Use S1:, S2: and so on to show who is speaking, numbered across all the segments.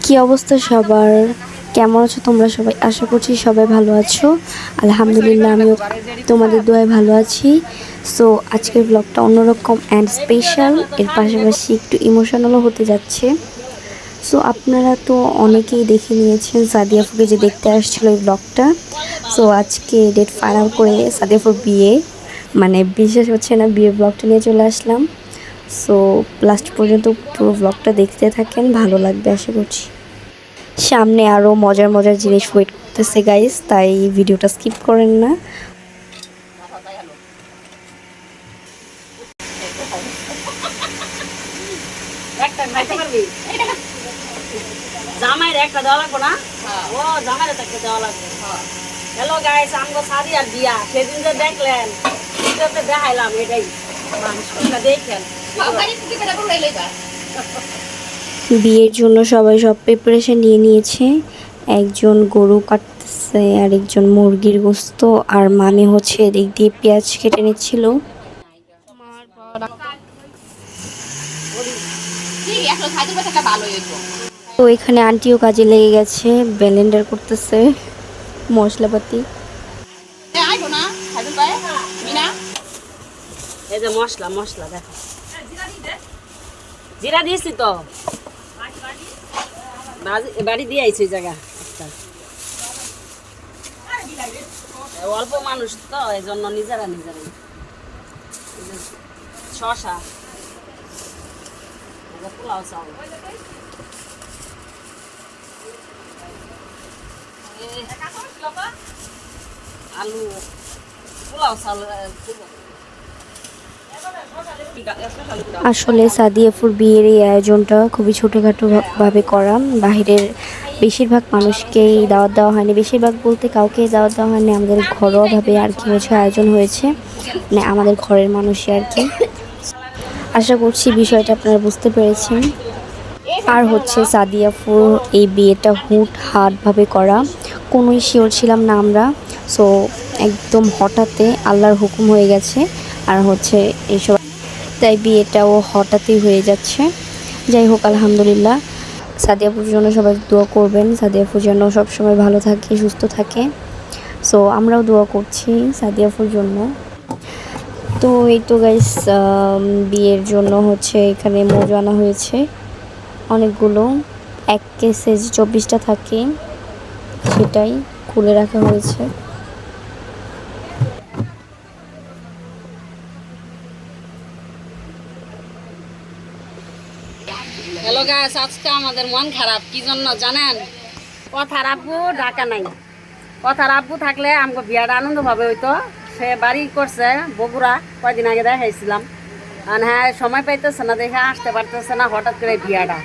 S1: কি অবস্থা সবার? কেমন আছো তোমরা সবাই? আশা করছি সবাই ভালো আছো। আলহামদুলিল্লাহ আমিও তোমাদের দোয়ায় ভালো আছি। সো আজকের ব্লগটা অন্যরকম অ্যান্ড স্পেশাল, এর পাশাপাশি একটু ইমোশনালও হতে যাচ্ছে। সো আপনারা তো অনেকেই দেখে নিয়েছেন সাদিয়াফুকে যে দেখতে আসছিল এই ব্লগটা। সো আজকে ডেট ফাইনাল করে সাদিয়াফুর বিয়ে, মানে বিশ্বাস হচ্ছে না, বিয়ের ব্লগটা নিয়ে চলে আসলাম। সো লাস্ট পর্যন্ত পুরো ব্লগটা দেখতে থাকেন, ভালো লাগবে আশা করছি। সামনে আরও মজার মজার জিনিস ওয়েট করতেছে গাইস, তাই ভিডিওটা স্কিপ করেন না।
S2: হ্যালো গাইস, আমগো সাদি আর বিয়া সেদিন যে দেখলেন ভিডিওতে দেখাইলাম, এটাই দেখেন।
S1: বিয়ের জন্য সবাই সব প্রিপারেশন নিয়ে নিয়েছে। একজন গরু কাটতেছে, আর একজন মুরগির গোস্ত, আর মামি হচ্ছে এদিক দিয়ে পেঁয়াজ কেটে নিচ্ছিল। তো এখানে আন্টিও কাজে লেগে গেছে, ব্লেন্ডার করতেছে মশলাপাতি।
S2: এই যে মশলা মশলা দেখো, জিরা দিয়েছি তো, বাড়ি দিয়ে আইছি ওই জায়গা। অল্প মানুষ তো, এই জন্য নিজেরা নিজেরাই। শশা, পোলাও চাউল, আলু, পোলাও চাউল।
S1: আসলে সাদিয়াফুর বিয়ের এই আয়োজনটা খুবই ছোটোখাটো ভাবে করা। বাহিরের বেশিরভাগ মানুষকেই দাওয়াত দেওয়া হয়নি, বেশিরভাগ বলতে কাউকেই দাওয়াত দেওয়া হয়নি। আমাদের ঘরোয়াভাবে আর কি হচ্ছে আয়োজন হয়েছে, মানে আমাদের ঘরের মানুষই আর কি। আশা করছি বিষয়টা আপনারা বুঝতে পেরেছেন। আর হচ্ছে সাদিয়াফুর এই বিয়েটা হুটহাটভাবে করা, কোনোই শিওর ছিলাম না আমরা। সো একদম হঠাৎই আল্লাহর হুকুম হয়ে গেছে, আর হচ্ছে এইসব, তাই বিয়েটাও হঠাৎই হয়ে যাচ্ছে। যাই হোক আলহামদুলিল্লাহ, সাদিয়াফুর জন্য সবাই দোয়া করবেন, সাদিয়াফুর যেন সবসময় ভালো থাকে, সুস্থ থাকে। সো আমরাও দোয়া করছি সাদিয়াফুর জন্য। তো এই তো গাইস, বিয়ের জন্য হচ্ছে এখানে মজু আনা হয়েছে অনেকগুলো। এক কেসে 24টা থাকে, সেটাই খুলে রাখা হয়েছে।
S2: হ্যালো গাইস, আজকে আমাদের মন খারাপ। কি জন্য জানেন? কথার আব্বু ঢাকা নাই। কথার আব্বু থাকলে আমাকে বিয়াটা আনন্দভাবে হইতো। সে বাড়ি করছে বগুড়া, কয়দিন আগে দেখাইছিলাম। আর হ্যাঁ, সময় পাইতেছে না, দেখে আসতে পারতেছে না। হঠাৎ করে বিয়াটা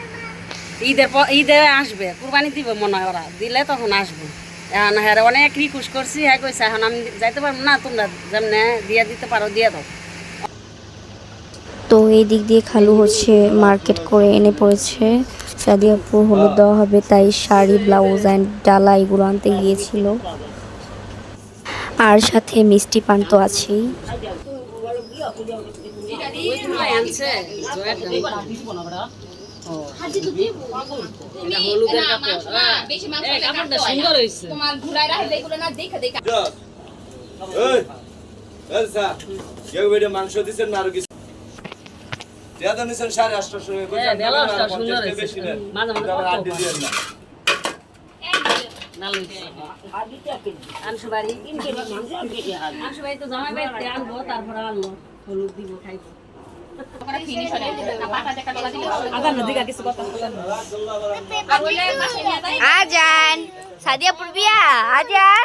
S2: ঈদে আসবে, কুরবানি দিবে মনে হয়, ওরা দিলে তখন আসবো। এখন হ্যাঁ অনেক রিকোয়েস্ট করছি, হ্যাঁ কইছে এখন আমি যাইতে পারবো না, তোমরা যেমনে দিয়ে দিতে পারো দিয়ে দাও।
S1: তো এই দিক দিয়ে খালু হচ্ছে মার্কেট করে এনে পড়েছে। সাদিয়াপুর হলুদ দেওয়া হবে, তাই শাড়ি, ব্লাউজ অ্যান্ড ডালা এগুলো আনতে গিয়েছিল। আর সাথে মিষ্টি পান তো আছেই।
S3: মাংস দিচ্ছেন না, আরো কিছু
S1: আজান সাদিয়াপুর বিয়া, আজান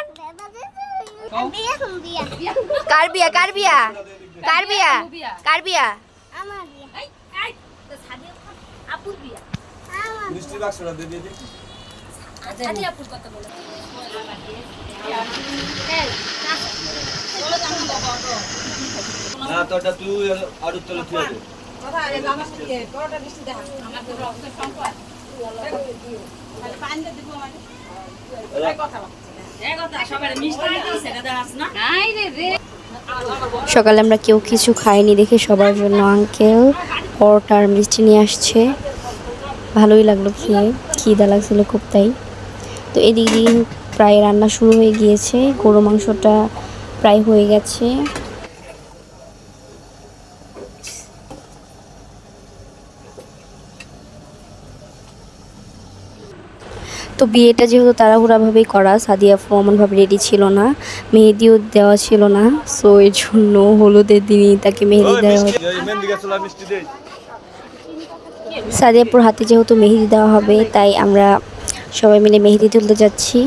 S1: কার বিয়া, কার বিয়া, কার বিয়া, কার বিয়া?
S3: মিষ্টি বাক্সটা দিয়ে দিয়ে দেখি। না তো এটা তুই আর উত্তরে তুই দে।
S1: সকালে আমরা কেউ কিছু খাইনি দেখে সবার জন্য আঙ্কেল পরোটা আর মিষ্টি নিয়ে আসছে। ভালোই লাগলো খেয়ে। খিদা লাগছিল খুব তাই। তো এদিকে প্রায় রান্না শুরু হয়ে গিয়েছে, গরু মাংসটা প্রায় হয়ে গেছে। তো বিয়েটা যেহেতু তাড়াহুড়াভাবেই করা, সাদিয়া আপু এমনভাবে রেডি ছিল না, মেহেদিও দেওয়া ছিল না, সো এর জন্য হলুদের দিনই তাকে মেহেদি দেওয়া হয়।
S3: মেহেন্দি গাছলা মিষ্টি দে।
S1: সাদিয়া আপুর হাতে যেহেতু মেহেদি দেওয়া হবে, তাই আমরা সবাই মিলে মেহেদি তুলতে যাচ্ছি।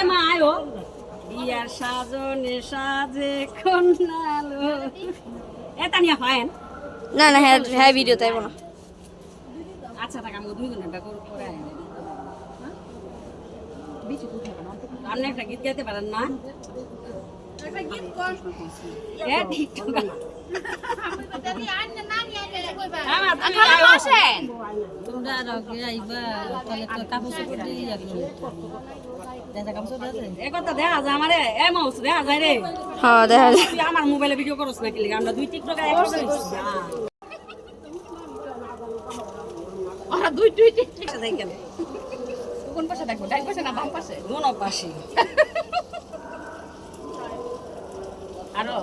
S2: মা আয়ো বিয়ার সাজনে সাজে কন্যালো এটা নিয়ে হয়
S1: না না, হ্যাঁ হ্যাঁ, ভিডিও তাই না।
S2: আচ্ছা টাকা আমি দুইজনের ব্যাপার করে আপনি একটা গীত গাইতে পারেন না?
S1: হ্যাঁ দেখা যায়।
S2: আমার মোবাইলে ভিডিও করছ না কি আমরা দুই টিকটক কোন পাশে দেখবো, ডান পাশে না বাম পাশে? কোন পাশে? আরো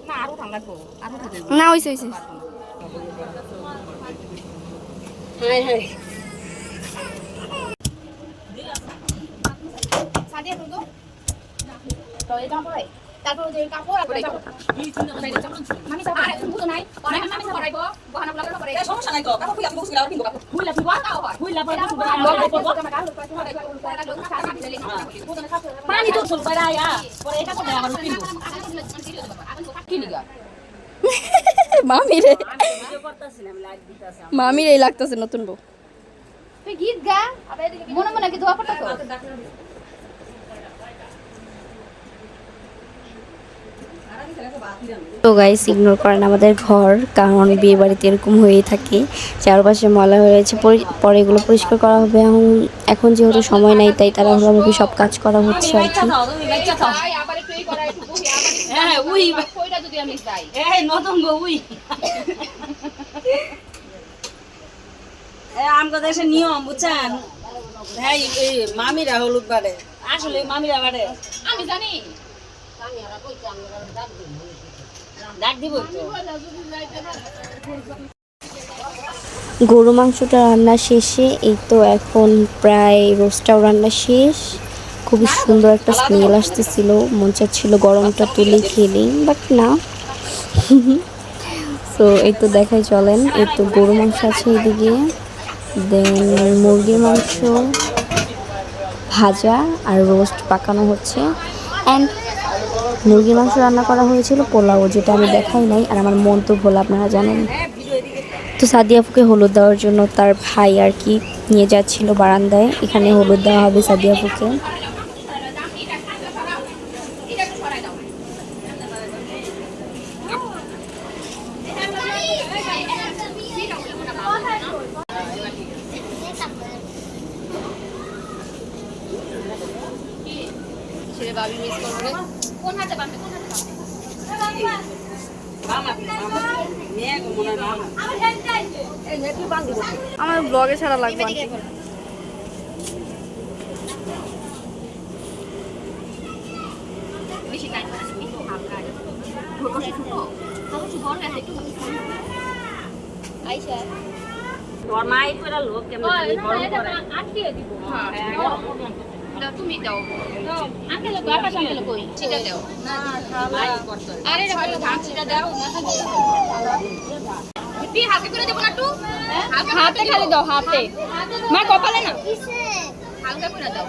S2: না, আরো ঠান্ডা লাগবো, আরো
S1: না হইছে হইছে।
S2: হাই হাই
S4: তারপর যে কাপড় আর মামি সব আর বুঝো নাই পরে মামি সব করাইবো গহনা ব্লগ করে
S2: সমস্যা নাই তো কাপড় খুলে আমি বসে গেলাম কিনবো কাপড়
S4: খুইলা ফিবা তাও হয়
S2: খুইলা পরে বসে পানি তো চল পড়া আয়া পরে এটা করে আবার কিনবো কিনিগা
S1: মামি রে,
S2: ভিডিও করতেছিলাম লাইভ দিতেছি
S1: মামির এই লাগতেছে নতুন বউ।
S4: তুই গীত গা আবার এদিকে মনে মনে কি দোয়া পড়তাছ
S1: তো গাইস ইগনোর করেন আমাদের ঘর, কারণ বিয়ে বাড়িতে এরকম হয়েই থাকে, চারপাশে ময়লা হয়েছে, পরে এগুলো পরিষ্কার করা হবে। এখন যেহেতু সময় নাই, তাই তাড়াহুড়োভাবে সব কাজ করা হচ্ছে আর কি।
S4: ভাই আবার একটু এই করা একটু বহি আবার
S2: হ্যাঁ উই
S4: কইরা যদি আমি যাই
S2: এই নতুন গো উই আমগো দেশে নিয়ম বুঝছেন, হ্যাঁ এই মামিরা হলুদ বাড়ে, আসলে মামিরা বাড়ে
S4: আমি জানি
S2: ডাক দিব তো।
S1: গরু মাংসটা রান্না শেষে এই তো এখন প্রায় রোস্টটাও রান্না শেষ। খুবই সুন্দর একটা স্মেল আসতেছিল, মন চাচ্ছিল গরমটা তুলে খেলেই, বাট না। তো এই তো দেখাই চলেন, এই তো গরু মাংস আছে এদিকে, দেন মুরগির মাংস ভাজা আর রোস্ট পাকানো হচ্ছে, অ্যান্ড মুরগির মাংস রান্না করা হয়েছিল পোলাও, যেটা আমি দেখাই নাই, আর আমার মন তো ভোলা, আপনারা জানেন। তো সাদিয়া আপুকে হলুদ দেওয়ার জন্য তার ভাই আর কি নিয়ে যাচ্ছিল বারান্দায়, এখানে হলুদ দেওয়া হবে সাদিয়া আপুকে।
S4: ছেলে ভাবি মিস করবে কোন হাতে বাঁধবে কোন হাতে
S1: আমার ব্লগে ছাড়া লাগবে
S4: বেশি টাইম হালকা আইসা
S2: তোর মাই করে লোক কেমন গরম করে
S4: আটকে দিব দাও তুমি দাও আঙ্কেল বাবা আঙ্কেল কই সেটা দাও
S2: মাই করতে
S4: আরে রে ধান সেটা দাও তুই হাতে করে দেব না একটু হাতে খালি দাও হাতে মা কপালে না হালকা করে দাও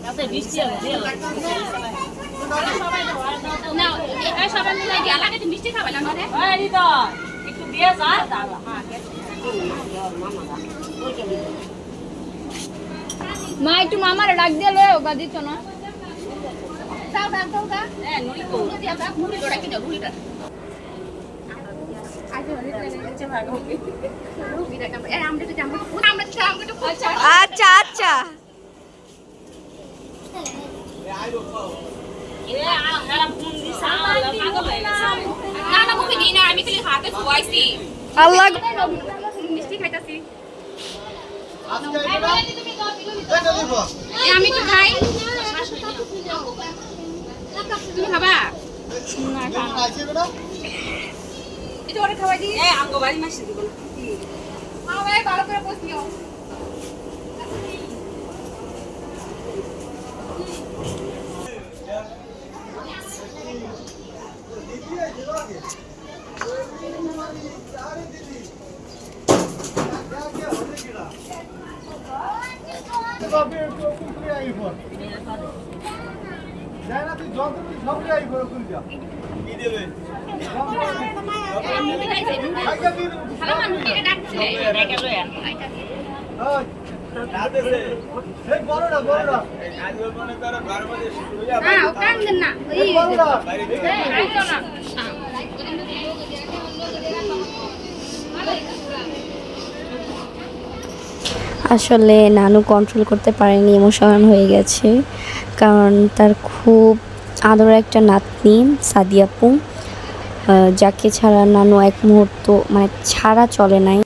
S2: তাতে বৃষ্টি হবে
S4: না এই সবাই মিলে গিয়ে আলাদা একটু মিষ্টি খাবে না মানে
S2: এই তো একটু দিয়ে যা দাও হ্যাঁ
S4: মা একটু মামারে ডাক দিয়ে লও বা দিত না দাও দাও দাও
S2: নুড়ি কো
S4: মুড়ি দাও মুড়ি ডোরা কি দাও মুড়িটা
S1: আচ্ছা আচ্ছা
S4: না না মুখে দিই না, আমি খালি হাতে ধোয়াইছি।
S1: আল্লাহ
S4: মিষ্টি খাইতাছি। আমি তো খাই। তুমি খাবা? এটা ওরে খাওয়াই দিই।
S2: আমগো বাড়ি মাসি দিব না।
S4: ভাই ভালো করে বসিও। হ্যাঁ ও কান্দেন না।
S1: আসলে নানু কন্ট্রোল করতে পারেনি, ইমোশনাল হয়ে গেছে, কারণ তার খুব আদরের একটা নাতনি সাদিয়া আপু, যাকে ছাড়া নানু এক মুহূর্ত মানে ছাড়া চলে নাই।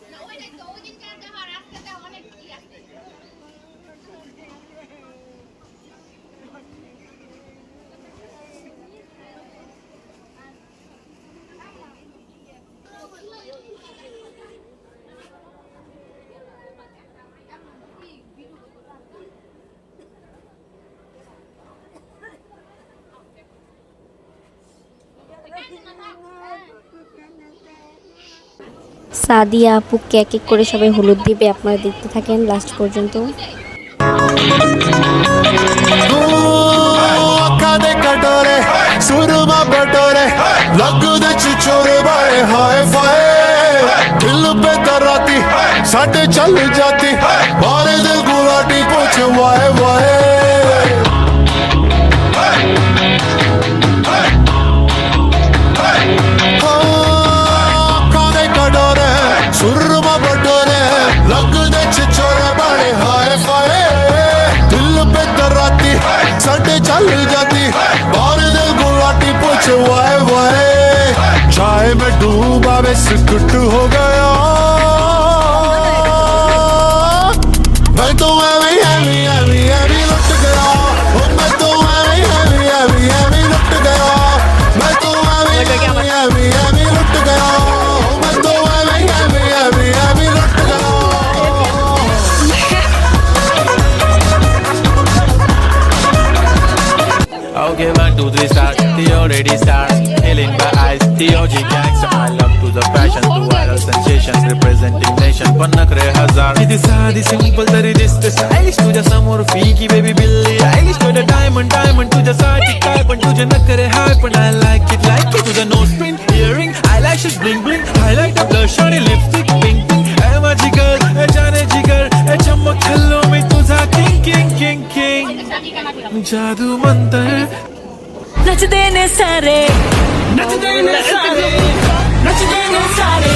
S1: সাদিয়া আপুকে এক এক করে সবাই হলুদ দিবে, আপনারা দেখতে থাকেন লাস্ট পর্যন্ত।
S5: ਅੱਖਾਂ ਦੇ ਕਟੋਰੇ ਸੁਰਮਾ ਬਟੋਰੇ ਲੱਗਦੇ ਚਿਚੋਰੇ ਬਾਏ ਹਾਏ ਫਾਏ ਦਿਲ पे तराती ਸਾਡੇ ਚੱਲ ਜਾਤੀ ਬਾਰੇ ਦਿਲ ਗੁਲਾਟੀ ਪੁੱਛ ਵਾਏ ਵਾਏ ਅੱਖਾਂ ਦੇ ਕਟੋਰੇ ਸੁਰਮਾ ਬਟੋਰੇ ਲੱਗਦੇ ਚਿਚੋਰੇ ਬਾਏ ਹਾਏ ਫਾਏ ਦਿਲ पे तराती ਸਾਡੇ ਚੱਲ ਜਾਤੀ ਬਾਰੇ ਦਿਲ ਗੁਲਾਟੀ ਪੁੱਛ ਵਾਏ ਵਾਏ चाय में डूबा वे सिकुट हो गया मैं तो एवी लुट गया ओ मैं तो एवी लुट गया मैं तो एवी लुट गया ओ मैं तो एवी लुट गया
S6: Okay, 1, 2, 3, start. The already start. Healing by eyes. The OG gangster. I love to the fashion, to viral sensations, representing nation. Pannakre hazar. It is saadi simple, tari this the stylish. Tuja samor fiki baby Billie Eilish. Tuja diamond, tuja saati type, and tuja nakare hype, and I like it. Tuja nose print, earring, eyelashes bling bling, highlighter, blush, shiny lipstick, pink pink. Emma jigar, jane jigar, chamak challo mein tuja king king king king. जादू मंतर
S7: नचदे ने सारे नचदे ने सारे नचदे ने सारे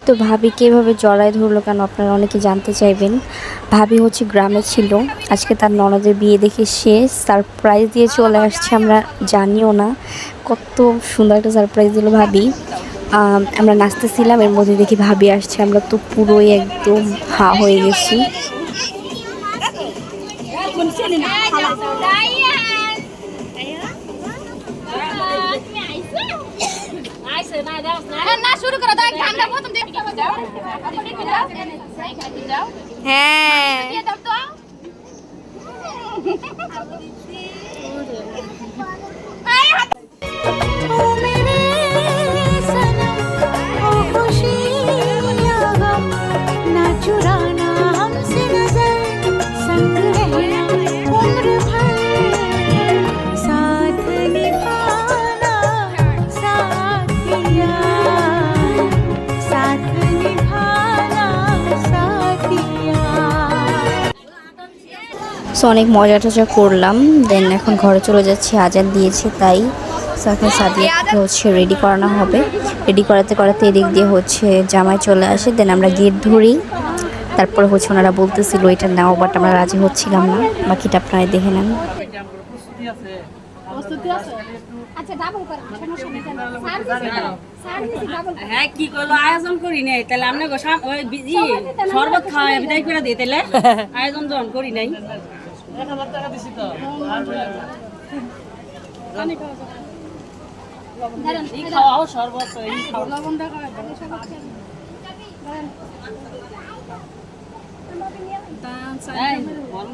S1: তো ভাবিকে এভাবে জড়ায় ধরলো কেন, আপনারা অনেকে জানতে চাইবেন। ভাবি হচ্ছে গ্রামে ছিল, আজকে তার ননদের বিয়ে দেখে সে সারপ্রাইজ দিয়ে চলে আসছে, আমরা জানিও না কত সুন্দর একটা সারপ্রাইজ দিল ভাবি। আমরা নাচতেছিলাম, এর মধ্যে দেখি ভাবি আসছে, আমরা তো পুরোই একদম হা হয়ে গেছি।
S4: না শুরু করো, দাও ঠান্ডা প্রথম দেখতে যাও।
S1: হ্যাঁ
S4: দিয়ে দাও তো।
S7: ओ मेरे सनम ओ खुशियाँ गम
S1: সো অনেক মজা টজা করলাম। দেন এখন ঘরে চলে যাচ্ছি, আজান দিয়েছে তাই। সো এখন সাদিয়াকে হচ্ছে রেডি করানো হবে। রেডি করাতে করাতে এদিক দিয়ে হচ্ছে জামাই চলে আসে। দেন আমরা গেট ধরি। তারপরে হচ্ছে ওনারা বলতেছিল এটা নাও, বাট আমরা রাজি হচ্ছিলাম না। বাকিটা আপনারা দেখে নেন।
S4: আচ্ছা ডাবল কর সমস্যা নেই স্যার দিছি ডাবল
S2: হ্যাঁ কি করলো আয়োজন করি নাই তাহলে আমরা ওই বিজি শরবত খাওয়া বিদায় করে দিই তাহলে আয়োজন যখন করি নাই।
S8: 1000 টাকা দিছি তো
S2: এই খাওয়াও শরবত এই খাওয়া
S4: লবণ দাও সব
S2: এই বল।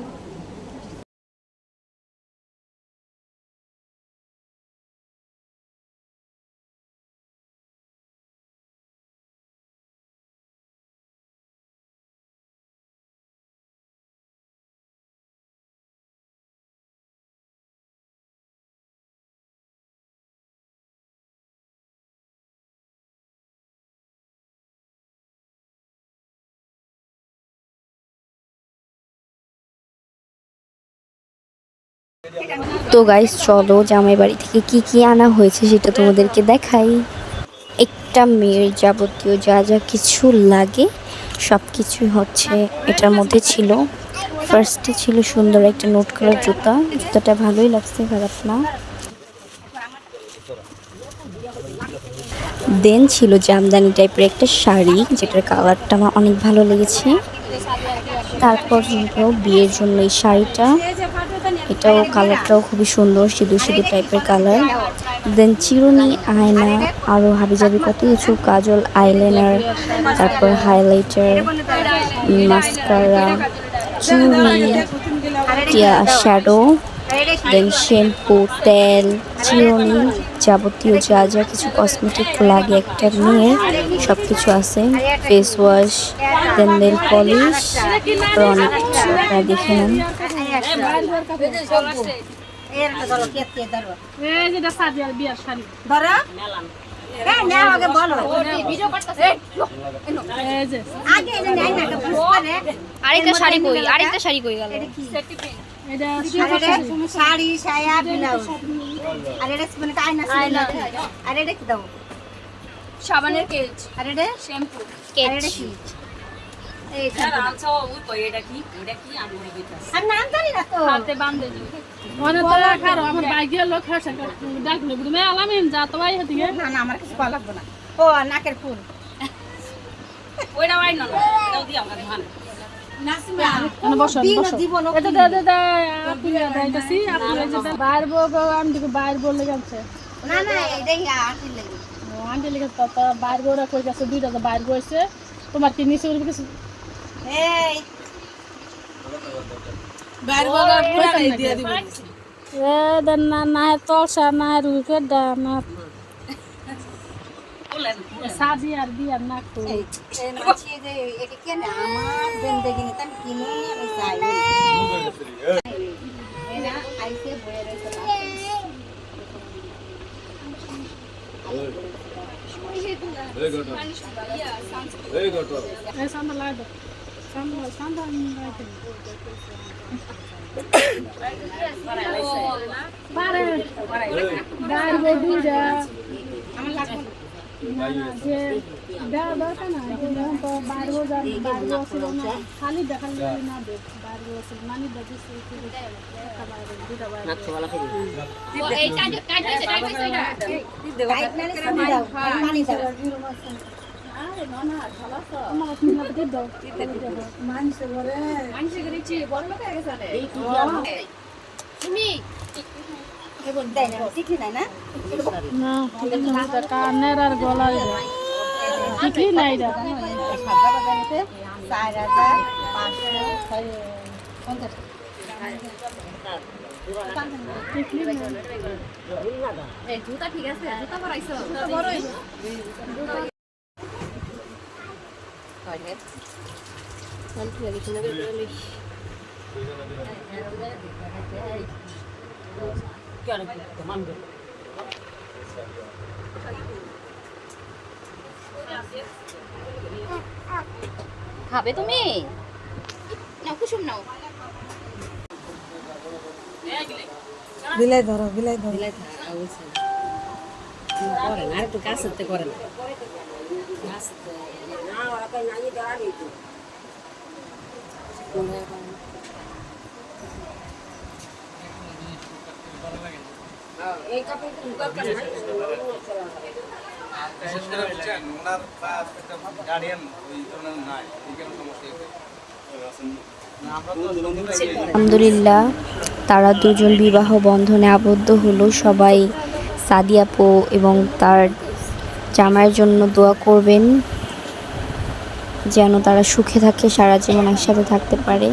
S1: তো গাইস চলো জামাই বাড়ি থেকে কি কি আনা হয়েছে সেটা তোমাদেরকে দেখাই। একটা মেয়ের যাবতীয় যা যা কিছু লাগে সব কিছুই হচ্ছে এটার মধ্যে ছিল। ফার্স্টে ছিল সুন্দর একটা নোট কালার জুতা, জুতাটা ভালোই লাগছে, খারাপ না। দেন ছিল জামদানি টাইপের একটা শাড়ি, যেটার কালারটা আমার অনেক ভালো লেগেছে। তারপর বিয়ের জন্য এই শাড়িটা, এটাও কালারটাও খুবই সুন্দর, সিঁদুর সিঁদুর টাইপের কালার। দেন চিরুনি, আয়না, আরও হাবিজাবি কত কিছু, কাজল, আইলাইনার, তারপর হাইলাইটার, মাস্কারা, চুড়ি, শ্যাডো, দেন শ্যাম্পু, তেল, চিরুনি, যাবতীয় যা যা কিছু কসমেটিক লাগে একটা মেয়ের সব কিছু আছে। ফেস ওয়াশ, দেন নেল পলিশ, আরও অনেক কিছু আপনারা দেখে নেন।
S4: আরেকটা শাড়ি কই গেল
S9: শাড়ি সায়া ব্লাউজ আর এটা মানে আয়না আর এটা কি দাও
S4: সাবানের কেজ
S9: আর এটা
S4: শ্যাম্পু
S9: আর এটা কি
S2: এটা আনছো ওই কই এটা কি আমি কইতাছি
S9: আর নাম জানি না তো
S4: হাতে বাঁধে দিও
S8: মনে তো খারো আমার বাইকের লোক হাসা ডাকলে বুড়ি আলামিন যা তো ভাই হতি
S9: না না আমার কিছু ভালো লাগবে না। ও নাকের ফুল
S2: ওইটা ওই না দাও দি আমরা ধান
S9: জীবন
S8: এটা দে দে দে আপনি দাইতাছি আপনি যে বাইর বগো আমি দিকে বাইর বলে গেছে
S9: না না এইটাই আন্টি লাগে
S8: আন্টি লিখে তো বাইর বড়া কই গেছে দুইটা তো বাইর গইছে তোমার কি নিচে উঠে কিছু
S9: এই
S8: বাইর বগা পুরা দিয়ে দিব এ দেন না না তলসা না রুকে দা না শাদি আর বিয়ার না তো
S9: এই মাছি যে এটা কেন আমার জিন্দেগি নিতে আমি কিনে আমি চাই এরা আইসে বয়ে রইছে
S8: এই সামনে লাগা দাও সামনে লাগাইতে পারে বাইর বড়ুজা
S9: আমার লাগবে
S8: না যে দেওয়া দরকার না তো বাইর বড় বাইর বড় না খালি দেখালে না দে বাইর বড় মানে দেখি একটা বাইর দুটা বাইর
S4: এই কাজ হচ্ছে
S9: টাইট না সামনে দাও পানি দাও
S8: আরে না না ভালো তো আমার কিনা দিতে দাও মানুষে বলে
S4: মানুষ করেছি বড় লোক হয়ে গেছে তুমি
S9: এবং দেয় না শিখি না না
S8: না কানের আর গলায় ঠিকই নাই রে
S9: সাদা বাজারেতে 4550
S4: এই জুতা ঠিক আছে জুতা পরাইছো খাবে তুমি নাও কুসুম নাও
S8: বিলাই ধরো বিলাই ধরো
S2: করেন আর একটু কাছে করেন এই কাপড় দরকার নাই
S3: বিশেষ করে বুঝছেন ওনার গার্ডিয়ান ওই ধরনের নাই এই কেন সমস্যা আছে না আমরা তো
S1: আলহামদুলিল্লাহ তারা দুজন বিবাহ বন্ধনে আবদ্ধ হলো। সবাই সাদিয়া আপু এবং তার জামাইয়ের জন্য দোয়া করবেন যেন তারা সুখে থাকে, সারা জীবন একসাথে থাকতে পারে।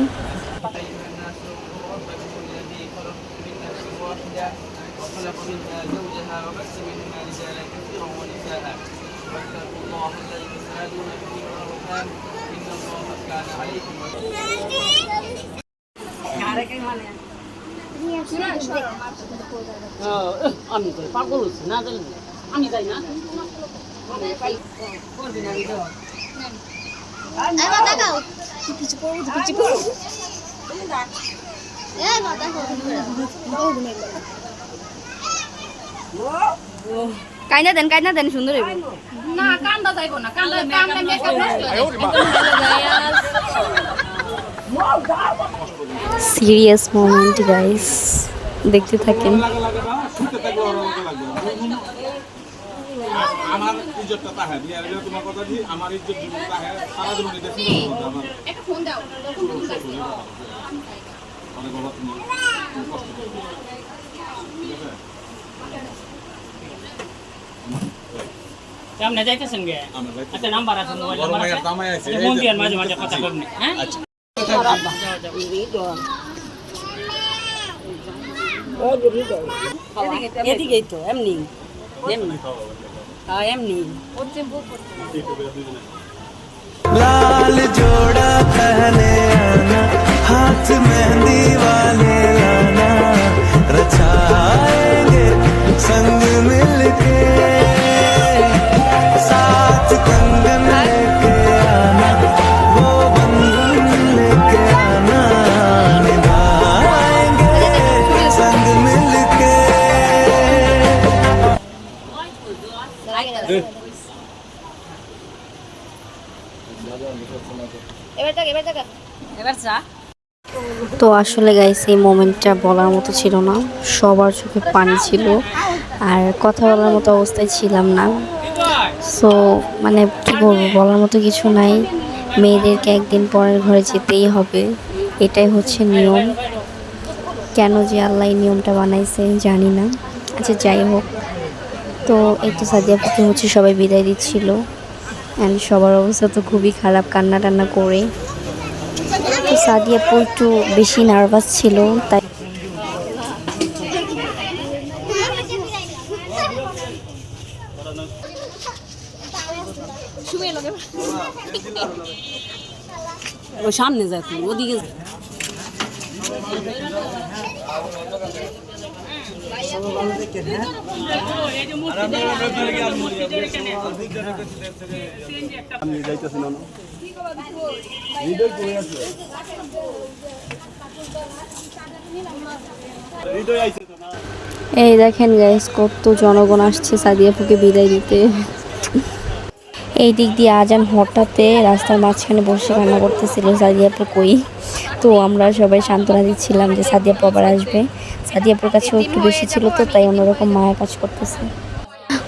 S2: আমি তো পাগল হচ্ছি না জানি আমি যাই না
S1: কাইনা দেন সুন্দর হইব।
S4: না কান্দা যাইবো না কান্দা কান্দা মেকআপ
S1: সিরিয়াস মোমেন্ট গাইস, দেখতে থাকেন।
S3: আমার ইজ্জতটা তাহে বিয়ার বিয়ার তোমার কথা দি আমার ইজ্জত জীবন তাহে সারা জীবন এটা ছিল আমার
S4: একটা ফোন দাও তখন ফোন যাইছি
S3: অনেক বাবা তুমি কষ্ট করবে ঠিক আছে
S10: সামনে যাইতেছেন গে
S3: আমার ভাই
S10: আচ্ছা নাম্বার আছে মোবাইল
S3: বড়
S10: নাম্বার
S3: মায়ের
S10: আছে
S3: দামাই আছে
S10: ফোন দিয়ে মাঝে মাঝে কথা বলনি হ্যাঁ
S3: আচ্ছা
S2: এদিকেই তো এমনি এমনি এমনি
S7: लाल जोड़ा पहने आना हाथ मेहंदी वाले लाना रचाएंगे संग मिलके साथ कंगन लेके आना वो बंधन लेके आना निभाएंगे संग मिलके
S2: এবার চা
S1: তো আসলে গাইস এই মোমেন্টটা বলার মতো ছিল না, সবার চোখে পানি ছিল আর কথা বলার মতো অবস্থায় ছিলাম না। সো মানে কি বলবো, বলার মতো কিছু নাই। মেয়েদেরকে একদিন পরের ঘরে যেতেই হবে, এটাই হচ্ছে নিয়ম। কেন যে আল্লাহ এই নিয়মটা বানাইছে জানি না। আচ্ছা যাই হোক, তো এই তো সাদিয়াপুকে হচ্ছে সবাই বিদায় দিচ্ছিল অ্যান্ড সবার অবস্থা তো খুবই খারাপ, কান্না টান্না করে। তো সাদিয়াপু একটু বেশি নার্ভাস ছিল, তাই
S2: ওই সামনে যা তুই ওদিকে
S3: আমি যাইতেছি না
S1: এই দেখেন গাইস কত জনগণ আসছে সাদিয়াপুকে বিদায় দিতে। এই দিক দিয়ে আজান হঠাৎ রাস্তার মাঝখানে বসে কান্না করতেছিল সাদিয়াপু কই। তো আমরা সবাই সান্ত্বনা দিচ্ছিলাম যে সাদিয়াপু আবার আসবে। সাদিয়াপুর কাছেও একটু বেশি ছিল তো তাই অন্যরকম মায়া কাজ করতেছে।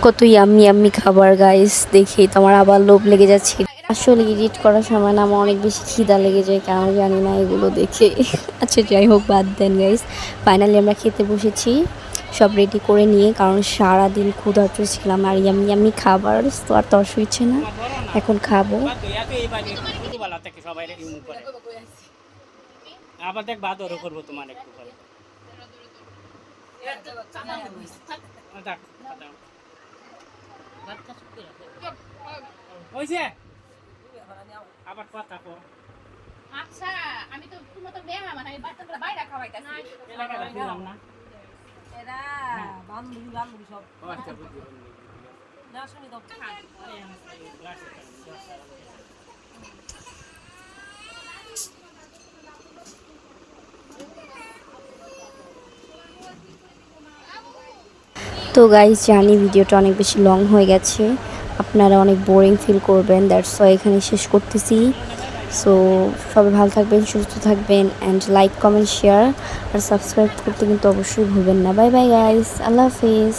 S1: কত ইয়াম্মি ইয়াম্মি খাবার গাইস, দেখেই তো আমার আবার লোভ লেগে যাচ্ছে। আসলে এডিট করার সময় না আমার অনেক বেশি খিদা লেগে যায়, কেন জানি না এগুলো দেখে। আচ্ছা যাই হোক, বাদ দেন গাইস। ফাইনালি আমরা খেতে বসেছি সব রেডি করে নিয়ে, কারণ সারাদিন ক্ষুধার্ত ছিলাম আর ইয়াম্মি ইয়াম্মি খাবার তো আর তর্স হচ্ছে না, এখন খাবো।
S10: সবাই আবার দেখ বাদরও করবো তোমার একটু পরে আবার কথা কো।
S4: আচ্ছা আমি তো তোমার তো বেয়া মানে আমি বাচ্চাদের বাইরে খাওয়াইতাছি
S10: না
S2: এরা বান্ধবী বান্ধবী সব
S10: আচ্ছা বুঝি
S2: না শুনি তো
S1: তো গাইস জানি ভিডিওটা অনেক বেশি লং হয়ে গেছে, আপনারা অনেক বোরিং ফিল করবেন, দ্যাটস ওয়াই এখানে শেষ করতেছি। সো সবাই ভালো থাকবেন, সুস্থ থাকবেন, অ্যান্ড লাইক কমেন্ট শেয়ার আর সাবস্ক্রাইব করতে কিন্তু অবশ্যই ভুলবেন না। বাই বাই গাইস, আল্লাহ হাফিজ।